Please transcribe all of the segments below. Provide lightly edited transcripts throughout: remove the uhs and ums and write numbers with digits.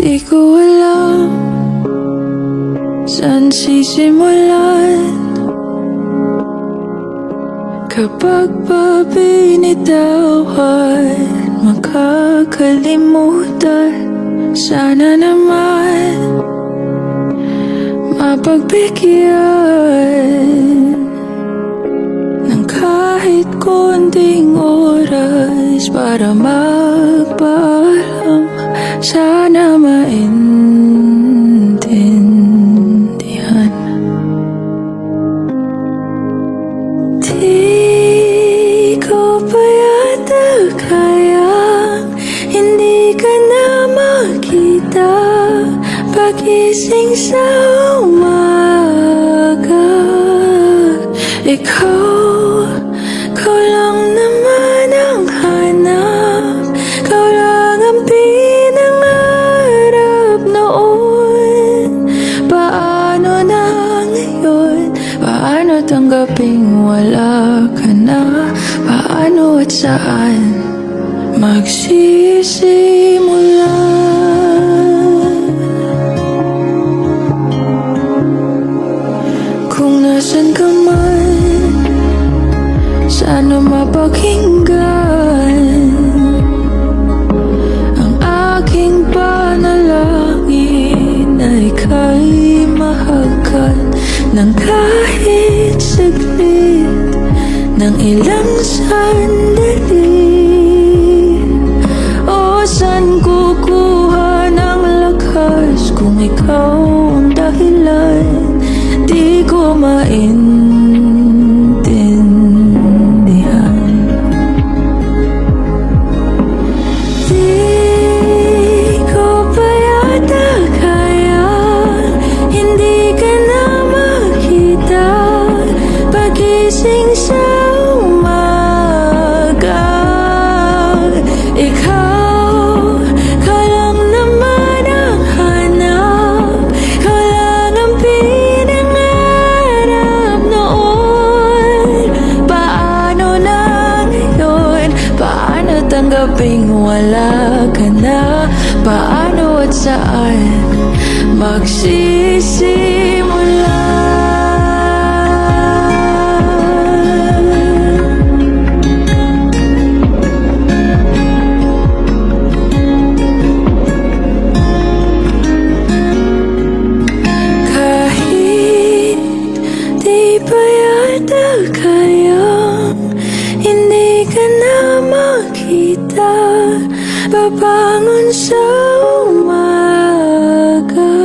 Di ko alam saan sisimulan kapag ba binitawan, makakalimutan. Sana naman mapagbigyan ng kahit konting oras para magpaalam. Sana maintindihan. Di ko pa yata kayang hindi ka na makita pagising sa umaga. Ikaw lang naman ang hanap, ikaw lang ang pinangarap noon. Paano na ngayon? Paano tanggaping wala ka na? Paano at saan magsisimula? Kung nasan ka man, sana mapakinggan ang aking panalangin na ika'y mahagkan ng kahit saglit, ng ilang sandali. O saan kukuha ng lakas kung ikaw ang dahilan? Di ko maintindihan. Di ko pa yata kaya hindi ka na makita pagising sa umaga. Ikaw lang naman ang hanap, ikaw lang ang pinangarap noon. Paano na ngayon? Paano tanggaping wala ka na? Paano at saan magsisimula? Kahit di pa yata kayang hindi ka na makita babangon sa umaga.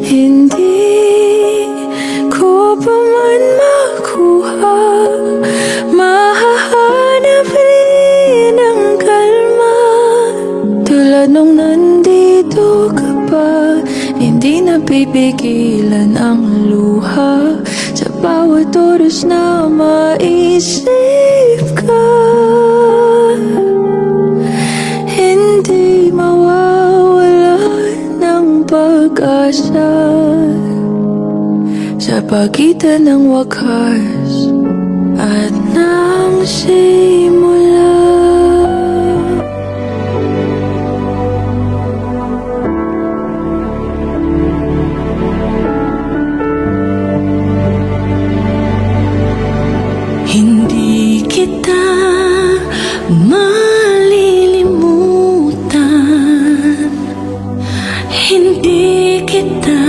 Hindi ko pa man makuha, mahahanap rin ang kalma. Tulad nung nandito ka pa, hindi napipigilan ang luha. Sa bawat oras na maisip ka, hindi mawawala ng pag-asa. Sa pagitan ng wakas at ng simula. Hindi kita malilimutan, hindi kita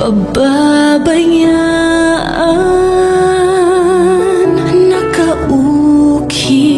pababayaan. Nakaukit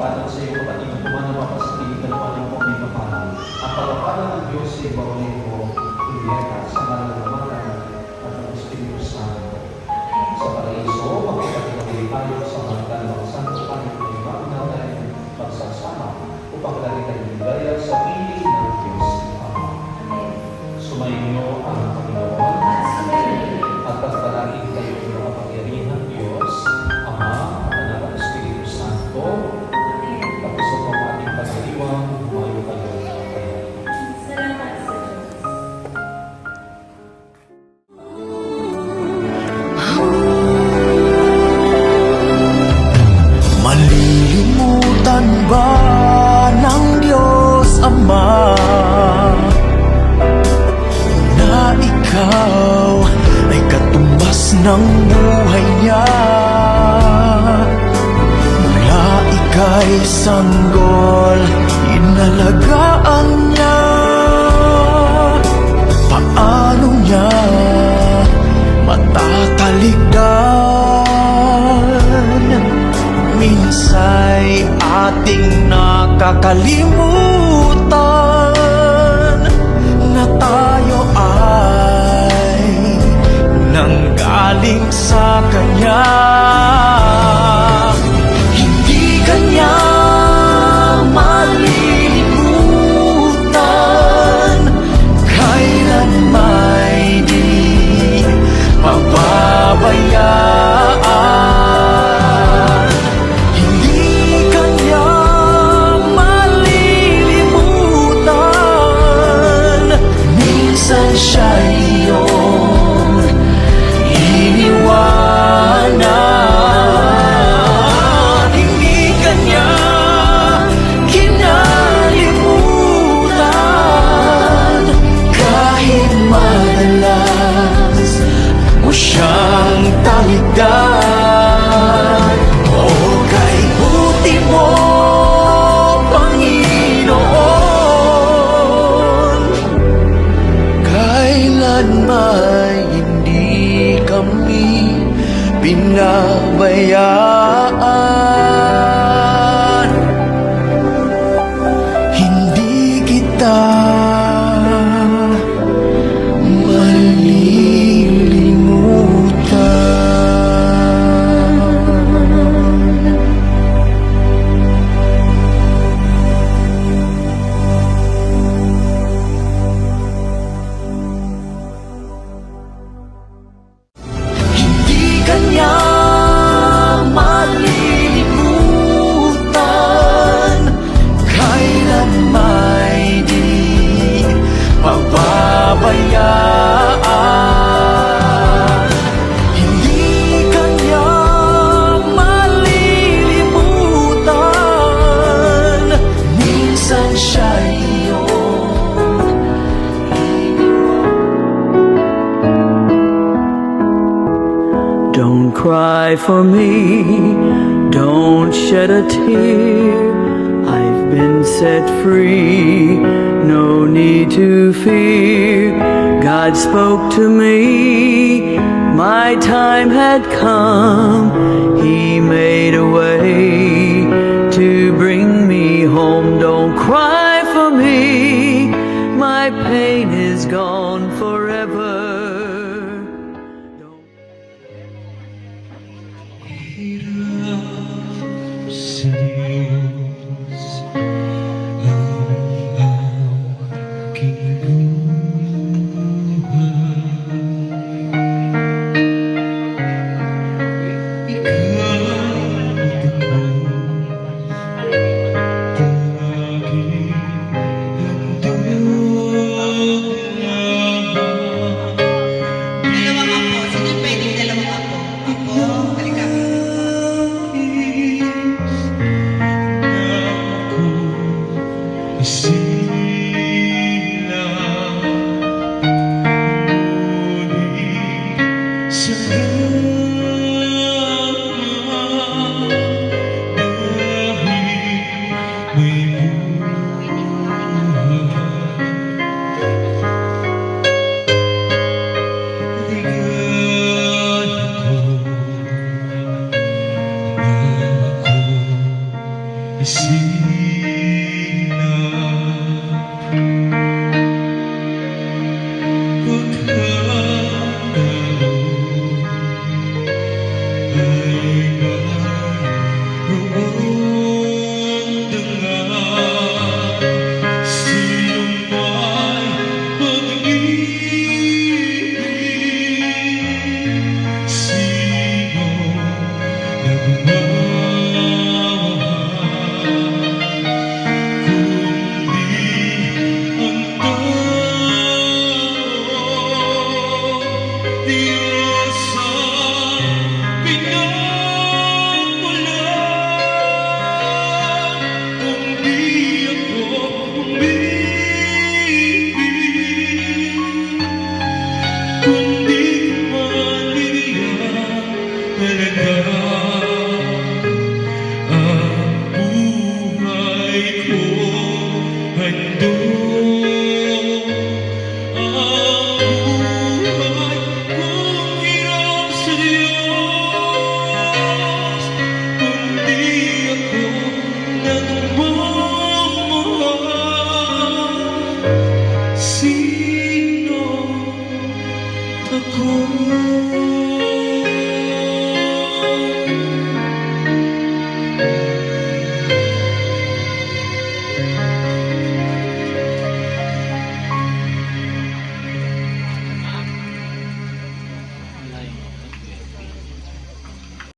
Pagpapalad sa iyo, kapatid, na pumanap sa tingin ng Panginoon may kapal. Ang pagpapalad ng Diyos sa Ibaulero, Julieta, sa Malalamanan, at ng Espiritu Santo. Sa paraiso, magpapatuloy tayo sa mga dalawang santo Panginoon ng iba natin magsasama upang lagi tayong ligaya sa piling ng Diyos Ama. Sumainyo ang Panginoon at pagpalagin kayo ng mga pangyarihan ng Diyos, Ama, Anak at Espiritu Santo. Tapos sa mga ating pagdiriwang, humayo kayo ng kaya. Salamat sa Diyos. Malilimutan ba ng Diyos Ama na ikaw ay katumbas ng buhay niya? Mula ika'y sanggol, inalagaan niya. Paano niya matatalikdan? Minsa'y ating nakakalimutan na tayo ay nanggaling sa Kanya. Hindi Kanya malilimutan, kailan may di pababayaan. Hindi Kanya malilimutan, minsan siya'y iyong iniwanan. Hindi Kanya kinalimutan, kahit madalas mo siyang talikdan. O kay buti mo, Panginoon, kailan may hindi kami pinabayaan. Hindi kita malilimutan. Hindi Kanya malilimutan, kailan may di pababayaan. Hindi Kanya malilimutan, minsan siya'y iyong Don't cry for me, don't shed a tear. I've been set free, no need to fear. God spoke to me, my time had come. He made a way to bring me home. Don't cry for me, my pain is gone forever. sa Diyos ang aking buhay. Ikaw tanging Dalawang apo. Sino pwedeng dalawang apo? Apo, halika. ka ang buhay ko handog. Ang buhay kong hiram sa Diyos, kung di ako nagmamahal, sino ako?